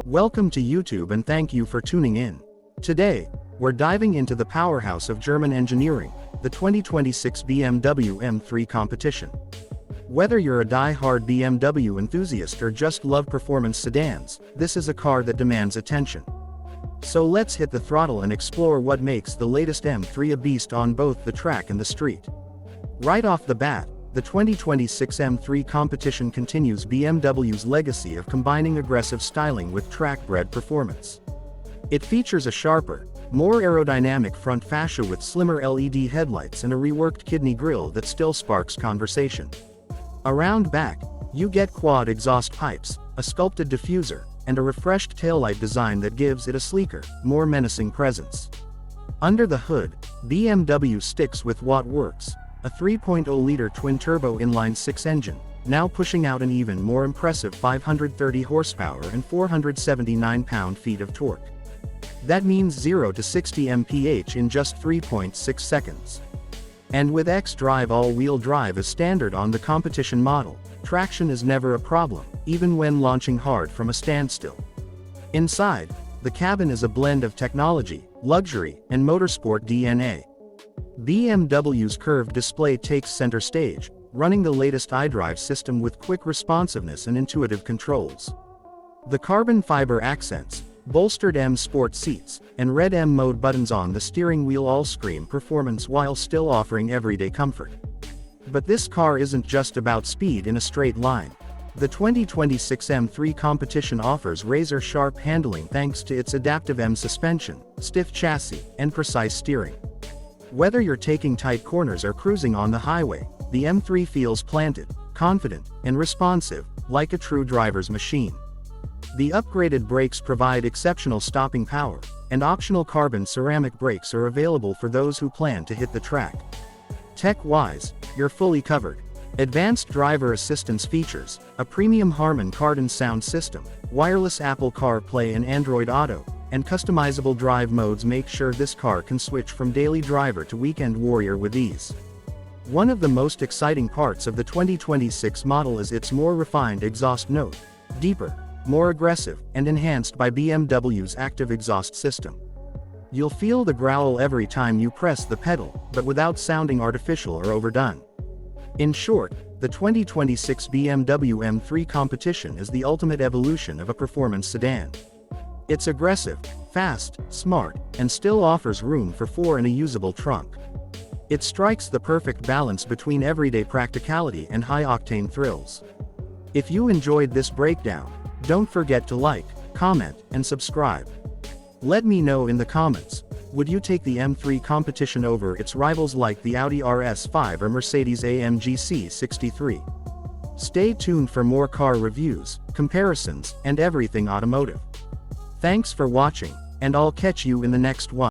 Welcome to YouTube and thank you for tuning in. Today, we're diving into the powerhouse of German engineering, the 2026 BMW M3 competition. Whether you're a die-hard BMW enthusiast or just love performance sedans, this is a car that demands attention. So let's hit the throttle and explore what makes the latest M3 a beast on both the track and the street. Right off the bat, the 2026 M3 competition continues BMW's legacy of combining aggressive styling with track-bred performance. It features a sharper, more aerodynamic front fascia with slimmer LED headlights and a reworked kidney grille that still sparks conversation. Around back, you get quad exhaust pipes, a sculpted diffuser, and a refreshed taillight design that gives it a sleeker, more menacing presence. Under the hood, BMW sticks with what works, a 3.0-liter twin-turbo inline-six engine, now pushing out an even more impressive 530 horsepower and 479 pound-feet of torque. That means 0 to 60 mph in just 3.6 seconds. And with X-Drive all-wheel drive as standard on the competition model, traction is never a problem, even when launching hard from a standstill. Inside, the cabin is a blend of technology, luxury, and motorsport DNA. BMW's curved display takes center stage, running the latest iDrive system with quick responsiveness and intuitive controls. The carbon fiber accents, bolstered M Sport seats, and red M mode buttons on the steering wheel all scream performance while still offering everyday comfort. But this car isn't just about speed in a straight line. The 2026 M3 competition offers razor-sharp handling thanks to its adaptive M suspension, stiff chassis, and precise steering. Whether you're taking tight corners or cruising on the highway, the M3 feels planted, confident, and responsive, like a true driver's machine. The upgraded brakes provide exceptional stopping power, and optional carbon ceramic brakes are available for those who plan to hit the track. Tech-wise, you're fully covered. Advanced driver assistance features, a premium Harman Kardon sound system, wireless Apple CarPlay and Android Auto, and customizable drive modes make sure this car can switch from daily driver to weekend warrior with ease. One of the most exciting parts of the 2026 model is its more refined exhaust note, deeper, more aggressive, and enhanced by BMW's active exhaust system. You'll feel the growl every time you press the pedal, but without sounding artificial or overdone. In short, the 2026 BMW M3 competition is the ultimate evolution of a performance sedan. It's aggressive, fast, smart, and still offers room for four in a usable trunk. It strikes the perfect balance between everyday practicality and high-octane thrills. If you enjoyed this breakdown, don't forget to like, comment, and subscribe. Let me know in the comments, would you take the M3 competition over its rivals like the Audi RS5 or Mercedes-AMG C63? Stay tuned for more car reviews, comparisons, and everything automotive. Thanks for watching, and I'll catch you in the next one.